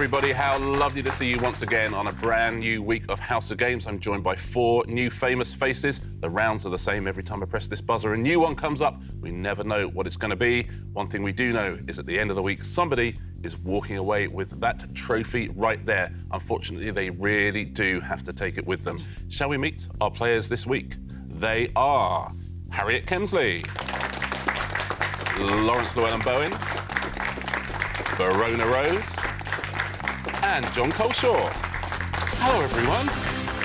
everybody. How lovely to see you once again on a brand new week of House of Games. I'm joined by 4 new famous faces. The rounds are the same every time I press this buzzer. A new one comes up. We never know what it's going to be. One thing we do know is at the end of the week, somebody is walking away with that trophy right there. Unfortunately, they really do have to take it with them. Shall we meet our players this week? They are Harriet Kemsley, Laurence Llewelyn-Bowen, Verona Rose, and Jon Culshaw. Hello, everyone.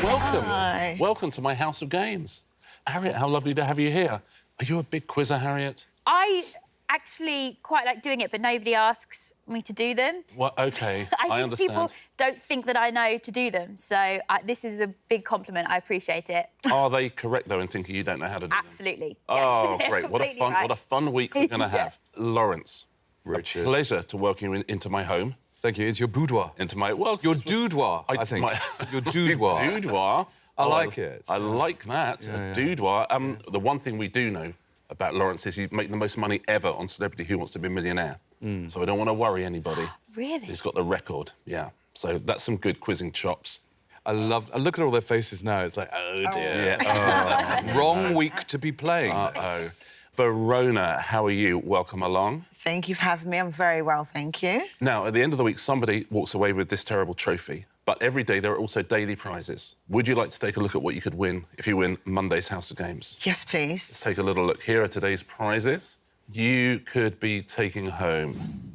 Welcome. Hi. Welcome to my House of Games. Harriet, how lovely to have you here. Are you a big quizzer, Harriet? I actually quite like doing it, but nobody asks me to do them. Well, OK, I understand. think people don't think that I know to do them, so this is a big compliment. I appreciate it. Are they correct, though, in thinking you don't know how to do them? Absolutely. Oh, yes. great. What a fun week we're going to have. Lawrence, Richard. a pleasure to welcome you into my home. Thank you. It's your boudoir. Into my... Well, Your doudoir, I think. Your doudoir. Doudoir. I like it. I like that. Yeah, a doudoir. The one thing we do know about Laurence is he'd make the most money ever on Celebrity Who Wants to Be a Millionaire. So I don't want to worry anybody. Really? He's got the record, yeah. So that's some good quizzing chops. I look at all their faces now. It's like, oh, dear. Yeah. Wrong week to be playing Oh. this. Verona, how are you? Welcome along. Thank you for having me. I'm very well, thank you. Now, at the end of the week, somebody walks away with this terrible trophy. But every day, there are also daily prizes. Would you like to take a look at what you could win if you win Monday's House of Games? Yes, please. Let's take a little look. Here are today's prizes. You could be taking home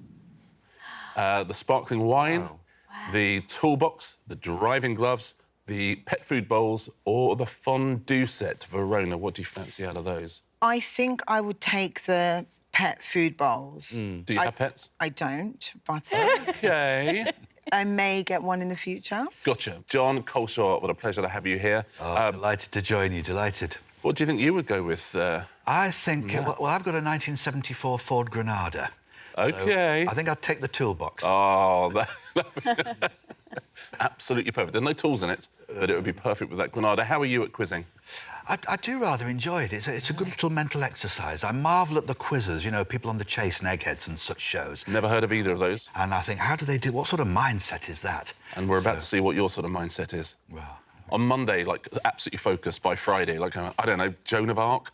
the sparkling wine, the toolbox, the driving gloves, the pet food bowls, or the fondue set. Verona, what do you fancy out of those? I think I would take the pet food bowls. Do you have pets? I don't, but OK. I may get one in the future. Gotcha. Jon Culshaw, what a pleasure to have you here. Oh, delighted to join you, delighted. What do you think you would go with? I think, well, I've got a 1974 Ford Granada. OK. So I think I'd take the toolbox. Oh, that... Absolutely perfect. There's no tools in it, but it would be perfect with that Granada. How are you at quizzing? I do rather enjoy it. It's a good little mental exercise. I marvel at the quizzers, you know, people on the Chase and Eggheads and such shows. Never heard of either of those. And I think, how do they do... What sort of mindset is that? And we're about to see what your sort of mindset is. Well... On Monday, like, absolutely focused. By Friday, like, I don't know, Joan of Arc?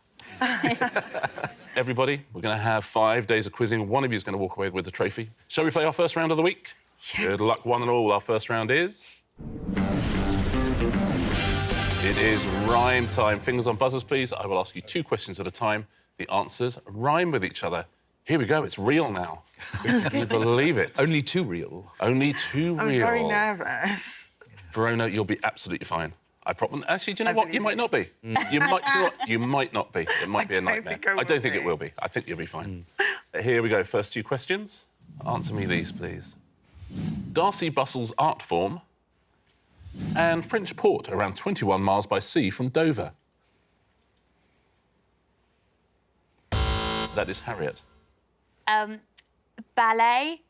Everybody, we're going to have 5 days of quizzing. One of you is going to walk away with the trophy. Shall we play our first round of the week? Yeah. Good luck, one and all. Our first round is... It is rhyme time. Fingers on buzzers, please. I will ask you 2 questions at a time. The answers rhyme with each other. Here we go. It's real now. Can you believe it? Only 2 real. Only 2 real. I'm very nervous. Verona, you'll be absolutely fine. I probably... Actually, do you know what? You might not be. You might... Do you know what? You might not be. It might be a nightmare. I don't think it will be. I think you'll be fine. Here we go. First 2 questions. Answer me these, please. Darcy Bustle's art form and French port around 21 miles by sea from Dover. That is Harriet. Ballet,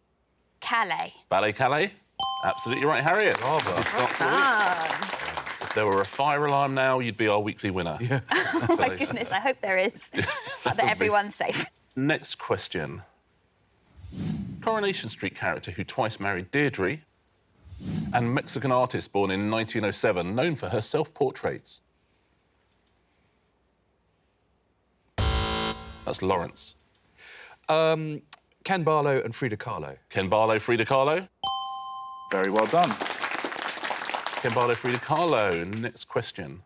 Calais. Ballet Calais? Absolutely right, Harriet. Bravo. Good start to the week. If there were a fire alarm now, you'd be our weekly winner. Yeah. Oh, my goodness, I hope there is. That everyone's safe. Next question. Coronation Street character who twice married Deirdre and Mexican artist born in 1907, known for her self-portraits. That's Laurence. Ken Barlow and Frida Kahlo. Ken Barlow, Frida Kahlo. Very well done. Ken Barlow, Frida Kahlo. Next question.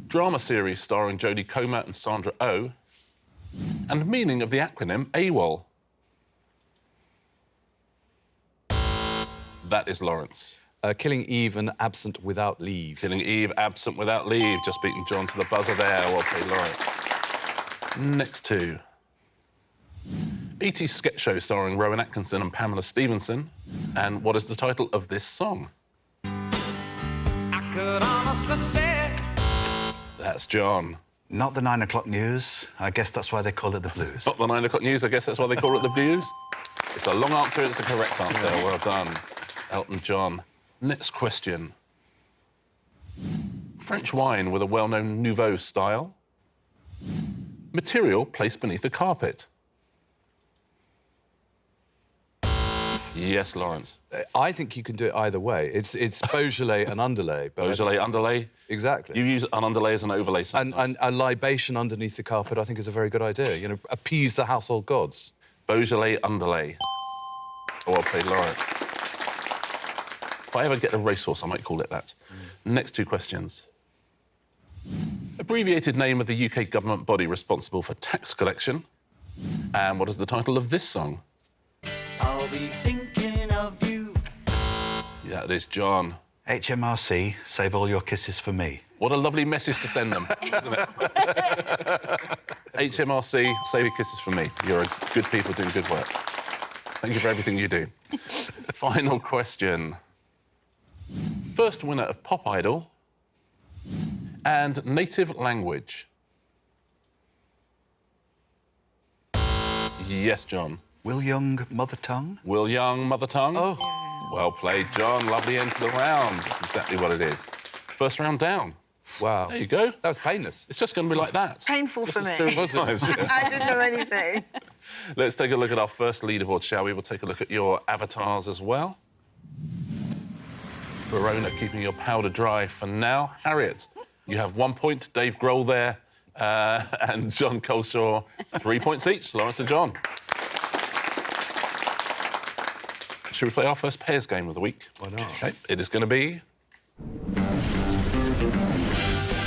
Drama series starring Jodie Comer and Sandra Oh, and meaning of the acronym AWOL. That is Laurence. Killing Eve and Absent Without Leave. Killing Eve, Absent Without Leave. Just beating Jon to the buzzer there. Well played, Laurence. Next 2. E.T. sketch show starring Rowan Atkinson and Pamela Stevenson. And what is the title of this song? I could honestly say... That's Jon. Not the 9 o'clock news. I guess that's why they call it the blues. Not the 9 o'clock news. I guess that's why they call it the blues. It's a long answer. It's a correct answer. Well done, Elton John. Next question. French wine with a well-known nouveau style. Material placed beneath a carpet. Yes, Laurence. I think you can do it either way. It's Beaujolais and underlay. But Beaujolais underlay. Exactly. You use an underlay as an overlay sometimes. And a libation underneath the carpet, I think, is a very good idea. You know, appease the household gods. Beaujolais underlay. Well played, Laurence. If I ever get a racehorse, I might call it that. Next two questions. Abbreviated name of the UK government body responsible for tax collection. And what is the title of this song? I'll be thinking of you. Yeah, it is John. HMRC, save all your kisses for me. What a lovely message to send them, isn't it? HMRC, save your kisses for me. You're a good people doing good work. Thank you for everything you do. Final question. First winner of Pop Idol and native language. Yes, John. Will Young, mother tongue? Will Young, mother tongue? Oh. Well played, John. Lovely end to the round. That's exactly what it is. First round down. Wow. There you go. That was painless. It's just going to be like that. Painful for me. Was it? I didn't know anything. Let's take a look at our first leaderboard, shall we? We'll take a look at your avatars as well. Verona keeping your powder dry for now. Harriet, you have 1 point. Dave Grohl there. And Jon Culshaw, 3 points each. Laurence and John. Should we play our first pairs game of the week? Why not? OK, it is going to be...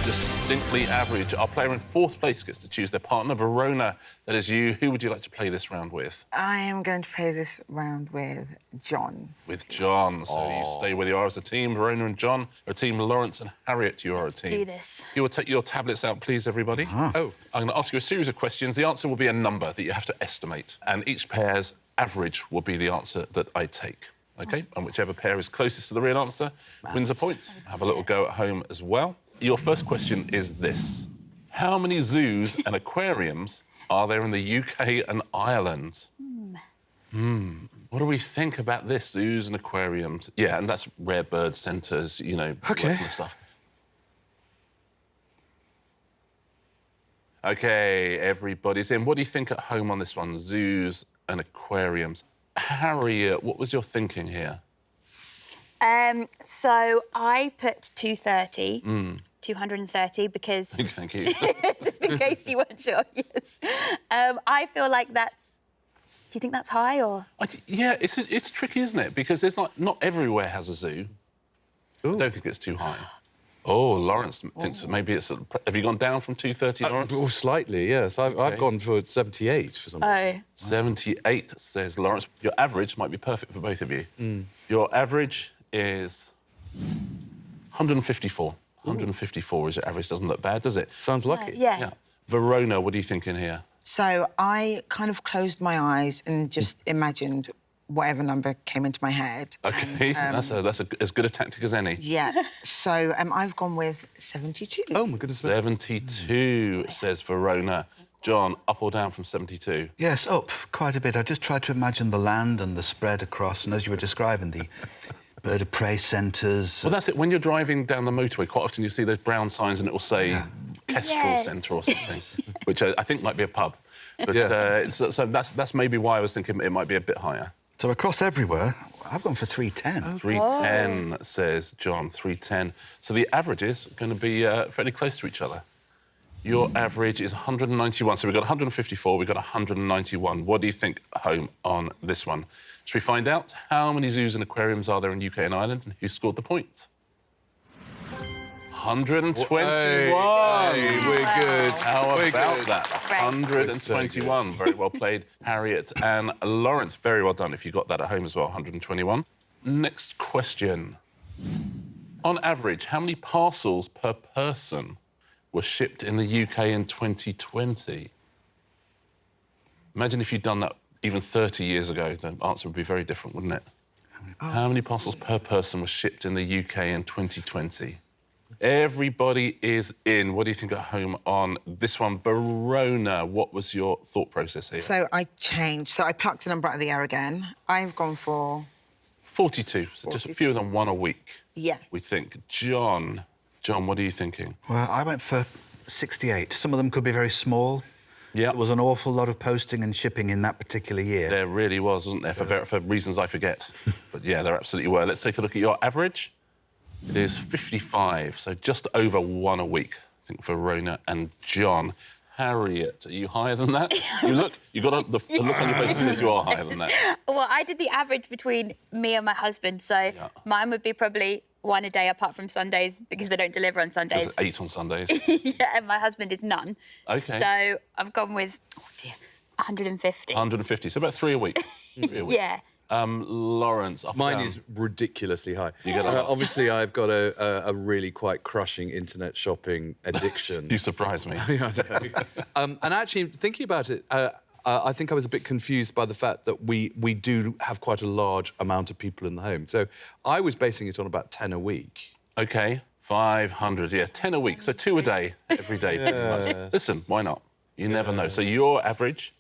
distinctly average. Our player in fourth place gets to choose their partner. Verona, that is you. Who would you like to play this round with? I am going to play this round with John. With John. So you stay where you are as a team. Verona and John are a team. Laurence and Harriet, you are a team. Do this. You will take your tablets out, please, everybody. Oh. I'm going to ask you a series of questions. The answer will be a number that you have to estimate. And each pair's average will be the answer that I take. OK? And whichever pair is closest to the real answer wins a point. Have a little go at home as well. Your first question is this. How many zoos and aquariums are there in the UK and Ireland? What do we think about this, zoos and aquariums? Yeah, and that's rare bird centres, you know, that kind of stuff. OK, everybody's in. What do you think at home on this one, zoos and aquariums? Harriet, what was your thinking here? So I put 230, 230, because... Thank you. just in case you weren't sure, yes. I feel like that's... Do you think that's high, or...? Yeah, it's tricky, isn't it? Because there's not everywhere has a zoo. I don't think it's too high. Oh, Laurence thinks that maybe it's... Have you gone down from 230, Laurence? Oh, slightly, yes. I've gone for 78 for some reason. 78, says Laurence. Your average might be perfect for both of you. Your average is 154. 154 is your average. Doesn't look bad, does it? Sounds lucky. Yeah. Verona, what are you thinking here? So I kind of closed my eyes and just imagined whatever number came into my head. OK, that's as good a tactic as any. Yeah. So I've gone with 72. Oh, my goodness. 72, says Verona. John, up or down from 72? Yes, up quite a bit. I just tried to imagine the land and the spread across, and as you were describing, the bird of prey centres. Well, that's it. When you're driving down the motorway, quite often you see those brown signs and it will say Kestrel Centre or something, which I think might be a pub. But so that's maybe why I was thinking it might be a bit higher. So across everywhere, I've gone for 310. 310, says John, 310. So the average is going to be fairly close to each other. Your average is 191. So we've got 154, we've got 191. What do you think at home on this one? Should we find out how many zoos and aquariums are there in UK and Ireland and who scored the point? 121. Hey, we're good. How We're about good. that? 121. Very well played, Harriet and Laurence. Very well done if you got that at home as well, 121. Next question. On average, how many parcels per person were shipped in the UK in 2020? Imagine if you'd done that even 30 years ago, the answer would be very different, wouldn't it? How many parcels per person were shipped in the UK in 2020? Everybody is in. What do you think at home on this one? Verona, what was your thought process here? So I changed. So I plucked a number out of the air again. I've gone for... 42, so just fewer than one a week. Yeah. We think. John, what are you thinking? Well, I went for 68. Some of them could be very small, Yeah. There was an awful lot of posting and shipping in that particular year. There really was, wasn't there, for reasons I forget. But yeah, there absolutely were. Let's take a look at your average. It is 55, so just over 1 a week. I think Verona and Jon. Harriet, are you higher than that? You got the look on your face that says you are higher than that. Well, I did the average between me and my husband, so mine would be probably 1 a day apart from Sundays because they don't deliver on Sundays. There's 8 on Sundays. Yeah, and my husband is none. OK. So I've gone with, 150. 150, so about 3 a week. 3 a week. Yeah. Laurence, up Mine down. is ridiculously high. You get a lot. Obviously, I've got a really quite crushing internet shopping addiction. You surprise me. I know. And actually, thinking about it, I think I was a bit confused by the fact that we do have quite a large amount of people in the home. So I was basing it on about 10 a week. OK, 500, yeah, 10 a week, so 2 a day, every day, pretty much. Listen, why not? You never know. So your average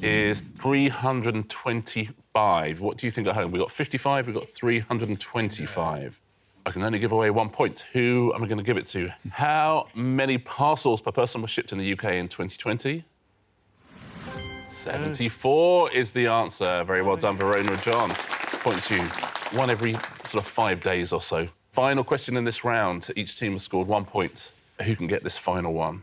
is 325. What do you think at home? We've got 55, we've got 325. I can only give away 1 point. Who am I going to give it to? How many parcels per person were shipped in the UK in 2020? 74 is the answer. Very well done, Verona and Jon. Point to you. One every sort of 5 days or so. Final question in this round. Each team has scored 1 point. Who can get this final one?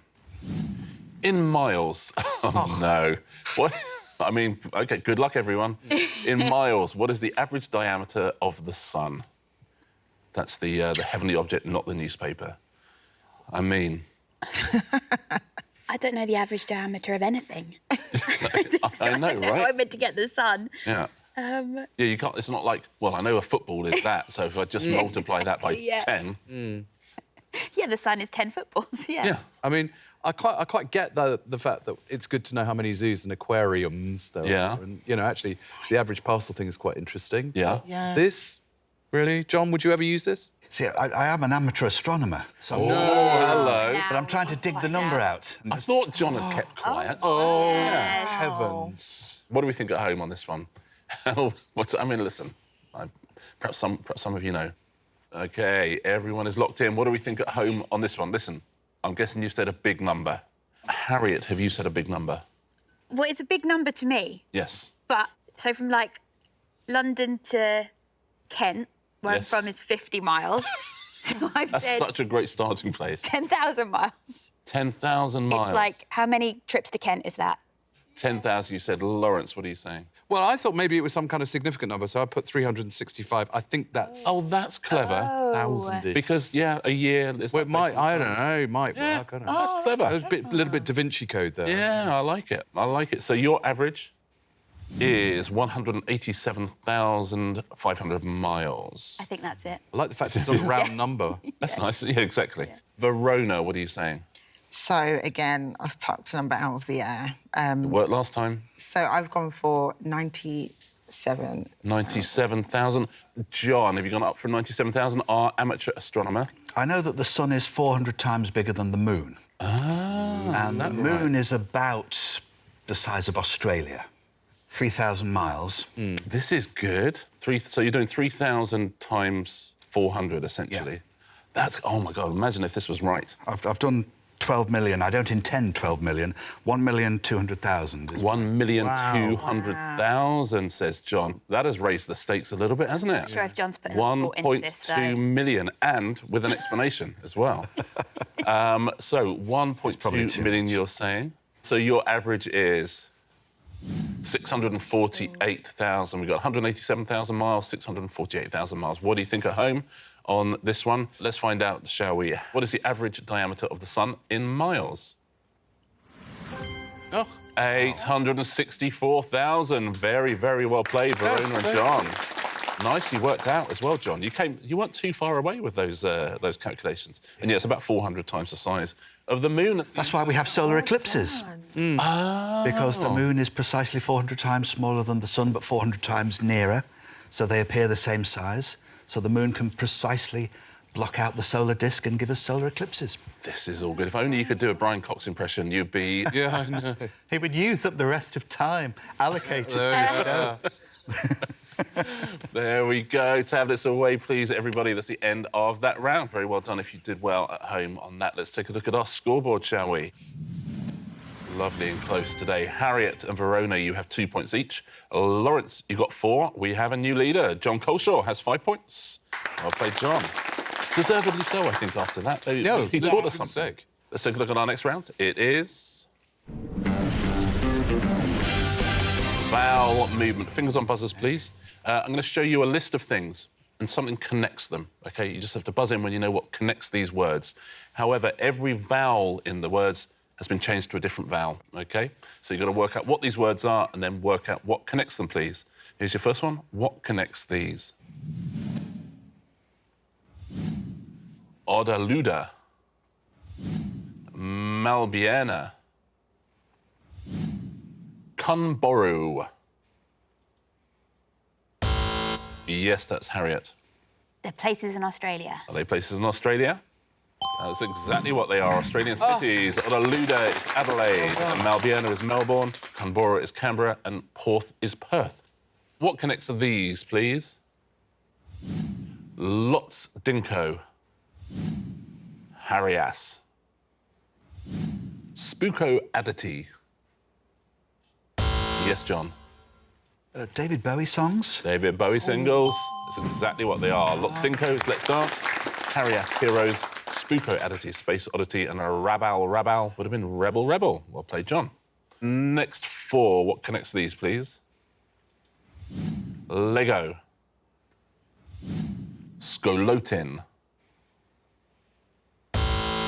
In miles. Oh, no. What? I mean, OK, good luck, everyone. In miles, what is the average diameter of the sun? That's the heavenly object, not the newspaper. I mean... I don't know the average diameter of anything. I know, How right? I meant to get the sun. Yeah. Yeah, you can't... It's not like... Well, I know a football is that, so if I just multiply that by 10... Yeah, the sun is 10 footballs, Yeah. I mean, I quite get the fact that it's good to know how many zoos and aquariums there Yeah. are. And, you know, actually, the average parcel thing is quite interesting. Yeah. Yeah. This, really? Jon, would you ever use this? See, I am an amateur astronomer, so Oh, hello. but I'm trying to dig the number out. I thought Jon had kept quiet. Heavens. What do we think at home on this one? I mean, listen, perhaps some of you know. OK, everyone is locked in. What do we think at home on this one? Listen, I'm guessing you said a big number. Harriet, have you said a big number? Well, it's a big number to me. Yes. But, so from, like, London to Kent, where Yes. I'm from, is 50 miles. So I've That's said such a great starting place. 10,000 miles. 10,000 miles. It's like, how many trips to Kent is that? 10,000, you said. Laurence, what are you saying? Well, I thought maybe it was some kind of significant number, so I put 365. I think that's Oh, that's clever. 1,000-ish. Because, yeah, a year... is Well, it that might, based on I sun? don't know, it might Yeah. work. I don't know. That's clever. There's a little bit Da Vinci Code there. Yeah, I like it. I like it. So your average is 187,500 miles. I think that's it. I like the fact it's not a round number. That's nice. Yeah, exactly. Verona, what are you saying? So, again, I've plucked a number out of the air. Worked last time? So I've gone for 97. 97,000. Jon, have you gone up from 97,000? Our amateur astronomer. I know that the sun is 400 times bigger than the moon. And the moon is about the size of Australia. 3,000 miles. This is good. So you're doing 3,000 times 400, essentially. Yeah. That's... Oh, my God, imagine if this was right. I've done 12 million. I don't intend 12 million. 1,200,000. 1,200,000, says Jon. That has raised the stakes a little bit, hasn't it? I'm sure if John's put enough thought into this, 1.2 million, and with an explanation as well. So 1.2 million, you're saying. So your average is 648,000. We've got 187,000 miles, 648,000 miles. What do you think at home on this one? Let's find out, shall we? What is the average diameter of the sun in miles? Oh. 864,000. Very, very well played, Verona and Jon. Nicely worked out as well, Jon. You weren't too far away with those calculations. And yeah, it's about 400 times the size of the moon. That's why we have solar eclipses. Because the moon is precisely 400 times smaller than the sun, but 400 times nearer. So they appear the same size. So the moon can precisely block out the solar disk and give us solar eclipses. This is all good. If only you could do a Brian Cox impression, you'd be... Yeah, I know. He would use up the rest of time allocated. There we go. Tablets away, please, everybody. That's the end of that round. Very well done if you did well at home on that. Let's take a look at our scoreboard, shall we? Lovely and close today. Harriet and Verona, you have 2 points each. Laurence, you got 4. We have a new leader. Jon Culshaw has 5 points. Well played, John. Deservedly so, I think, after that. No, he taught us for something. sake. Let's take a look at our next round. It is... vowel movement. Fingers on buzzers, please. I'm going to show you a list of things and something connects them, OK? You just have to buzz in when you know what connects these words. However, every vowel in the words has been changed to a different vowel, OK? So you've got to work out what these words are and then work out what connects them, please. Here's your first one. What connects these? Odaluda. Malbiana. Cunboru. Yes, that's Harriet. They're places in Australia. Are they places in Australia? That's exactly what they are. Australian cities. Odaluda is Adelaide. Malbiana is Melbourne. Cunboru is Canberra. And Porth is Perth. What connects these, please? Lots Dinko. Harrias. Spooko Aditi. Yes, John. David Bowie songs. David Bowie singles. That's exactly what they are. Lots Dinkos, Let's Dance. Harrias, Heroes. Spooko Aditi, Space Oddity. And a Rabal would have been Rebel Rebel. Well played, John. Next 4. What connects these, please? Lego. Skolotin.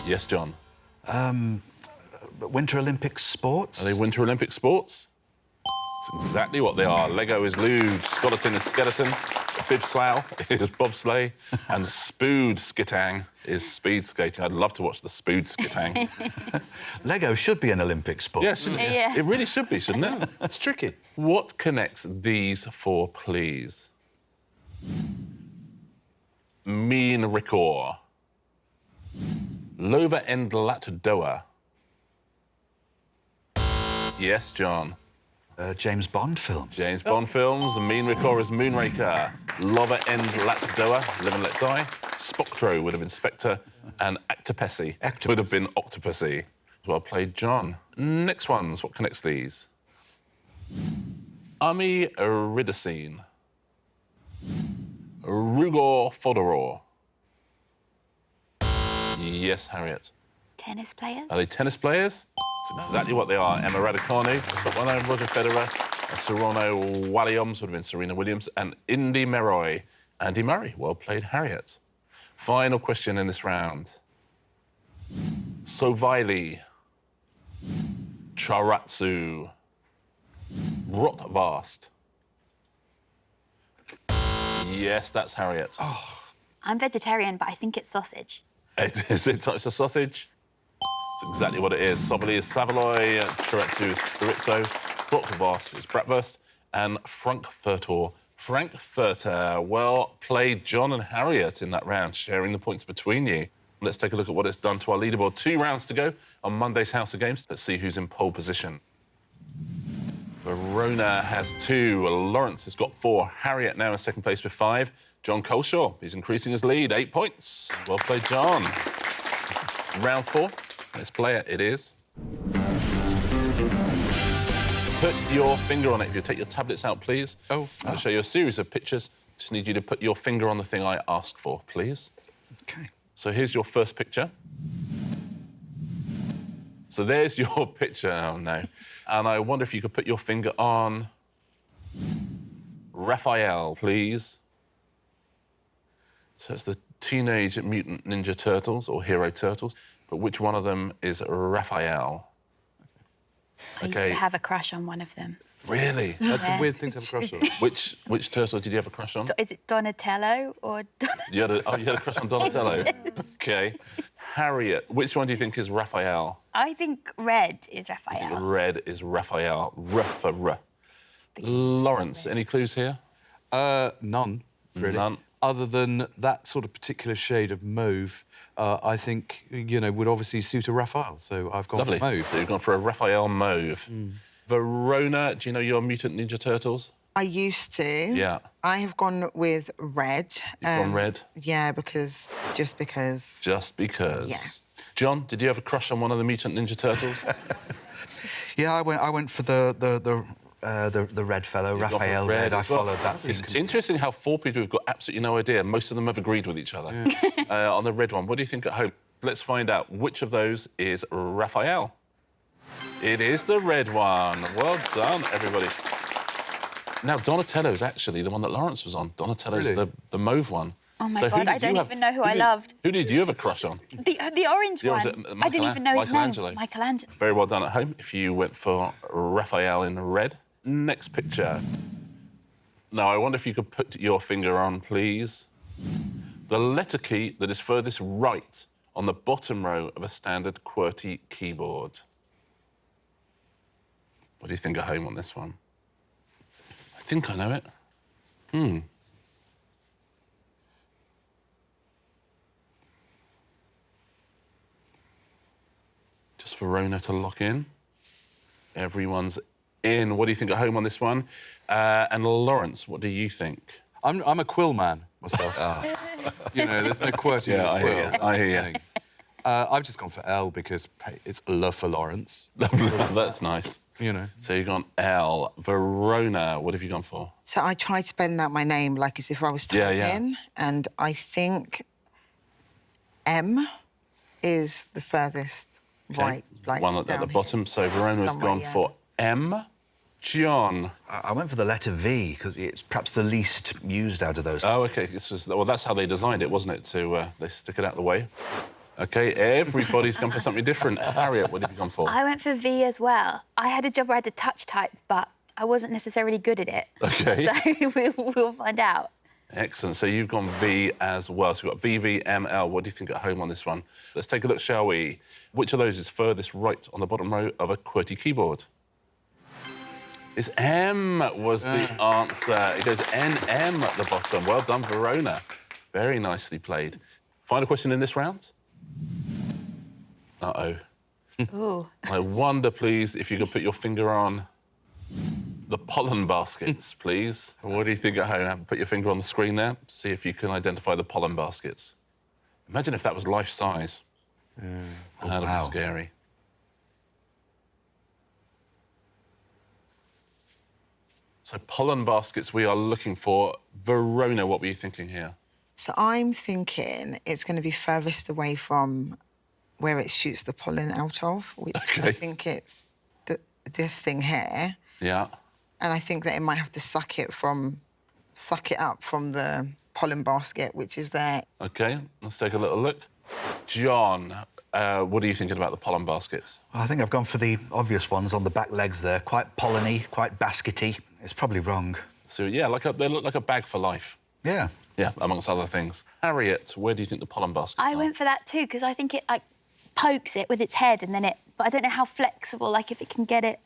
Yes, John. Winter Olympic sports. Are they Winter Olympic sports? That's exactly what they are. Lego is luge, skeleton is skeleton, bibslough is bobsleigh, and spood skitang is speed skating. I'd love to watch the spood skitang. Lego should be an Olympic sport. Yeah, shouldn't it? Yeah. It really should be, shouldn't it? That's tricky. What connects these 4, please? Mean Ricor. Lova Endlat Doa. Yes, John. James Bond films. James Bond films. Mean Ricor is Moonraker. Lova Endlat Doa, Live and Let Die. Spoctro would have been Spectre. And Actopessy would have been Octopussy. Well played, John. Next ones. What connects these? Iridaceine. Rugor Fodoror. Yes, Harriet. Tennis players? Are they tennis players? That's exactly what they are. Emma Raducanu, Roger Federer, Serrano Williams would have been Serena Williams, and Indy Meroy. Andy Murray. Well played, Harriet. Final question in this round. Sovili. Charatsu. Rotvast. Yes, that's Harriet. I'm vegetarian, but I think it's sausage. It's a sausage. That's exactly what it is. Sovili is Savoy, Charatsu is chorizo, Bratwurst is bratwurst, and Frankfurter. Frankfurter. Well played, John and Harriet, in that round, sharing the points between you. Let's take a look at what it's done to our leaderboard. 2 rounds to go on Monday's House of Games. Let's see who's in pole position. Verona has 2. Laurence has got 4. Harriet now in second place with 5. Jon Culshaw, he's increasing his lead, 8 points. Well played, John. Round 4. Let's play it. It is. Put your finger on it. If you take your tablets out, please. I'm going to show you a series of pictures. Just need you to put your finger on the thing I ask for, please. OK. So here's your first picture. So there's your picture. Oh, no. And I wonder if you could put your finger on Raphael, please. So it's the Teenage Mutant Ninja Turtles, or Hero Turtles. But which one of them is Raphael? I used to have a crush on one of them. Really? That's a weird thing to have a crush on. Which turtle did you have a crush on? Is it Donatello or... You had a crush on Donatello? Yes. OK. Harriet, which one do you think is Raphael? I think red is Raphael. Red is Raphael. R for R. Laurence, any clues here? None, really. None. Other than that sort of particular shade of mauve, I think, you know, would obviously suit a Raphael. So I've gone Lovely. for mauve. So you've gone for a Raphael mauve. Verona, do you know your Mutant Ninja Turtles? I used to. Yeah. I have gone with red. You've gone red? Yeah, just because. Just because. Yes. John, did you have a crush on one of the Mutant Ninja Turtles? Yeah, I went for the red fellow, Raphael Red. I followed that. It's interesting how 4 people have got absolutely no idea. Most of them have agreed with each other. On the red one, what do you think at home? Let's find out which of those is Raphael. It is the red one. Well done, everybody. Now, Donatello's actually the one that Laurence was on. Donatello's the mauve one. Oh, my God, I don't even know who I loved. Who did you have a crush on? The orange one. I didn't even know his name. Michelangelo. Very well done at home if you went for Raphael in red. Next picture. Now, I wonder if you could put your finger on, please. The letter key that is furthest right on the bottom row of a standard QWERTY keyboard. What do you think at home on this one? I think I know it. Just Verona to lock in. Everyone's in. What do you think at home on this one? And Laurence, what do you think? I'm a quill man myself. You know, there's no QWERTY in a quill. I hear you. I've just gone for L because hey, it's love for Laurence. That's nice. You know. So you've gone L. Verona, what have you gone for? So I tried spelling out my name like as if I was typing, and I think M is the furthest right. Like one at the bottom. So Verona's gone for M. John. I went for the letter V because it's perhaps the least used out of those. Oh, OK. Well, that's how they designed it, wasn't it? To they stick it out of the way. OK, everybody's gone for something different. Harriet, what have you gone for? I went for V as well. I had a job where I had to touch type, but I wasn't necessarily good at it. OK. So we'll find out. Excellent. So you've gone V as well. So we've got VVML. What do you think at home on this one? Let's take a look, shall we? Which of those is furthest right on the bottom row of a QWERTY keyboard? It's M was the answer. It goes NM at the bottom. Well done, Verona. Very nicely played. Final question in this round? Uh-oh. Ooh. I wonder, please, if you could put your finger on the pollen baskets, please. What do you think at home? Put your finger on the screen there. See if you can identify the pollen baskets. Imagine if that was life-size. That would be scary. So pollen baskets we are looking for. Verona, what were you thinking here? So I'm thinking it's going to be furthest away from where it shoots the pollen out of, which I think it's this thing here. Yeah. And I think that it might have to suck it up from the pollen basket, which is there. OK, let's take a little look. John, what are you thinking about the pollen baskets? Well, I think I've gone for the obvious ones on the back legs there. Quite polleny, quite baskety. It's probably wrong. So, yeah, they look like a bag for life. Yeah. Yeah, amongst other things. Harriet, where do you think the pollen baskets are? I went for that too, because I think it, like, pokes it with its head and then it... But I don't know how flexible, like, if it can get it...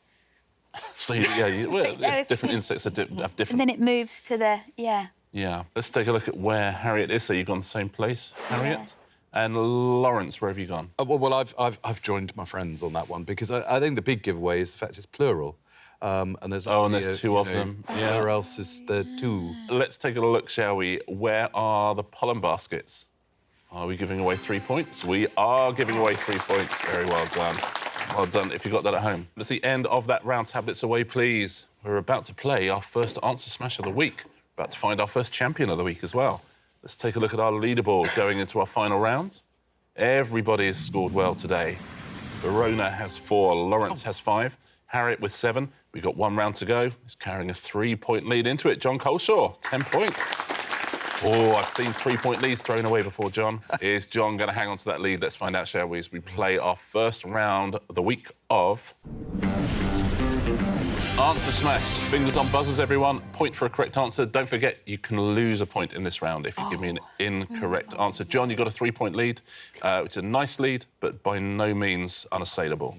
So, different insects have different... And then it moves to the... Yeah. Yeah. Let's take a look at where Harriet is. So you've gone the same place, Harriet? Yeah. And Laurence, where have you gone? Well, I've joined my friends on that one because I think the big giveaway is the fact it's plural. And there's two of them. Yeah. Where else is there two? Let's take a look, shall we? Where are the pollen baskets? Are we giving away 3 points? We are giving away 3 points. Very well done. Well done if you got that at home. That's the end of that round. Tablets away, please. We're about to play our first answer smash of the week. About to find our first champion of the week as well. Let's take a look at our leaderboard going into our final round. Everybody has scored well today. Verona has 4, Laurence has 5, Harriet with 7. We've got 1 round to go. He's carrying a 3-point lead into it. Jon Culshaw, 10 points. Oh, I've seen 3-point leads thrown away before, John. Is John going to hang on to that lead? Let's find out, shall we, as we play our first round of the week of... Answer Smash. Fingers on buzzers, everyone. Point for a correct answer. Don't forget, you can lose a point in this round if you give me an incorrect answer. John, you got a 3-point lead, which is a nice lead, but by no means unassailable.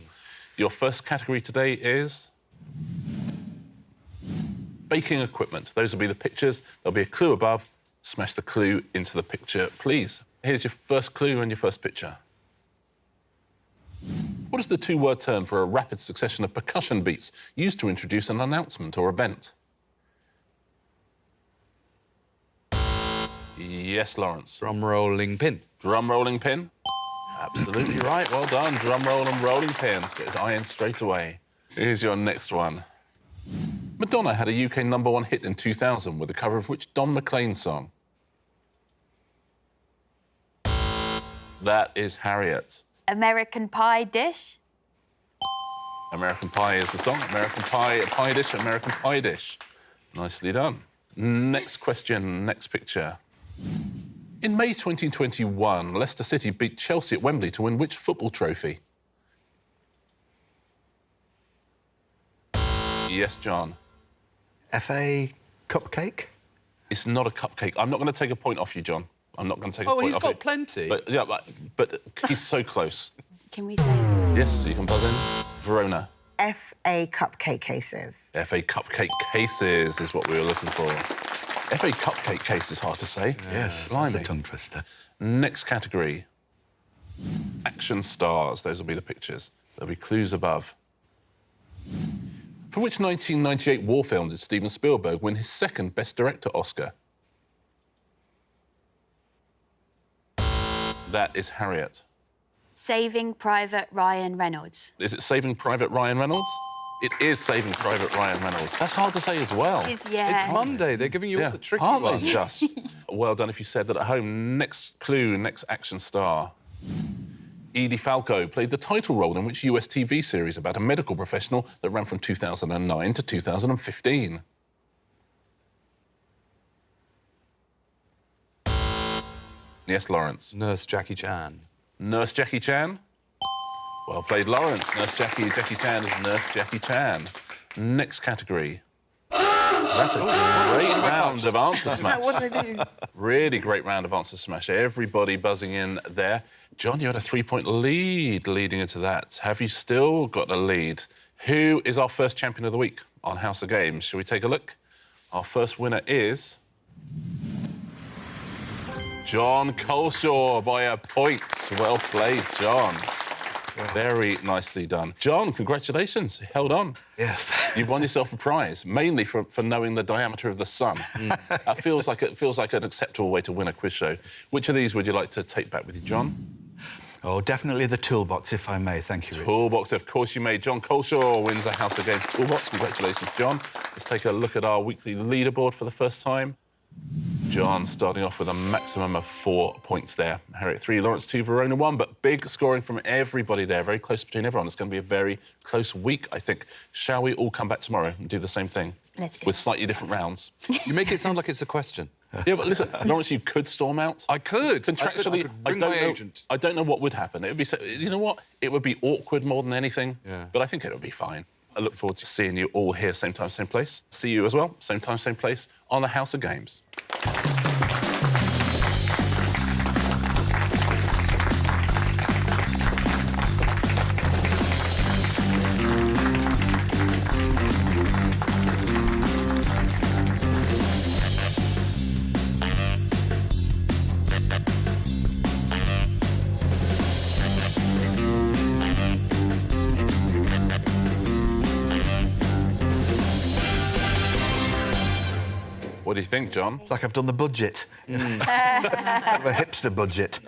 Your first category today is... baking equipment. Those will be the pictures. There'll be a clue above. Smash the clue into the picture, please. Here's your first clue and your first picture. What is the 2-word term for a rapid succession of percussion beats used to introduce an announcement or event? Yes, Laurence. Drum rolling pin. Drum rolling pin. Absolutely right. Well done. Drum roll and rolling pin. Get his eye in straight away. Here's your next one. Madonna had a UK #1 hit in 2000 with a cover of which Don McLean song? That is Harriet. American Pie dish. American Pie is the song. American Pie, pie dish, American Pie dish. Nicely done. Next question, next picture. In May 2021, Leicester City beat Chelsea at Wembley to win which football trophy? Yes, John. FA cupcake? It's not a cupcake. I'm not going to take a point off you, John. I'm not going to take a point he's off got you. plenty. But, yeah, but he's so close. Can we say? Yes, so you can buzz in. Verona. FA cupcake cases. FA cupcake cases is what we were looking for. FA cupcake case is hard to say. Yes, Blimey. that's a tongue twister. Next category. Action stars. Those will be the pictures. There'll be clues above. For which 1998 war film did Steven Spielberg win his second Best Director Oscar? That is Harriet. Saving Private Ryan Reynolds. Is it Saving Private Ryan Reynolds? It is Saving Private Ryan Reynolds. That's hard to say as well. Yeah. It's Monday. They're giving you all the tricky aren't ones. they just? Well done if you said that at home. Next clue, next action star. Edie Falco played the title role in which US TV series about a medical professional that ran from 2009 to 2015? Yes, Laurence. Nurse Jackie Chan. Nurse Jackie Chan? Well played, Laurence. Jackie Chan is Nurse Jackie Chan. Next category. That's a great round of answer smash. What did I do? Really great round of answer smash. Everybody buzzing in there. John, you had a 3-point lead leading into that. Have you still got a lead? Who is our first champion of the week on House of Games? Shall we take a look? Our first winner is Jon Culshaw by a point. Well played, John. Very nicely done. John, congratulations. Held on. Yes. You've won yourself a prize, mainly for knowing the diameter of the sun. That feels like an acceptable way to win a quiz show. Which of these would you like to take back with you, John? Oh, definitely the toolbox, if I may. Thank you, Richard. Toolbox, of course you may. Jon Culshaw wins a House of Games toolbox. Congratulations, John. Let's take a look at our weekly leaderboard for the first time. John starting off with a maximum of 4 points there. Harriet 3, Laurence 2, Verona 1, but big scoring from everybody there. Very close between everyone. It's going to be a very close week, I think. Shall we all come back tomorrow and do the same thing? Let's do with it. slightly different rounds. You make it sound like it's a question. Yeah, but listen, Laurence, you could storm out. I could. Contractually, I could ring my agent. I don't know what would happen. It would be, you know what? It would be awkward more than anything. Yeah. But I think it would be fine. I look forward to seeing you all here, same time, same place. See you as well, same time, same place, on the House of Games. What do you think, John? It's like I've done the budget. A hipster budget.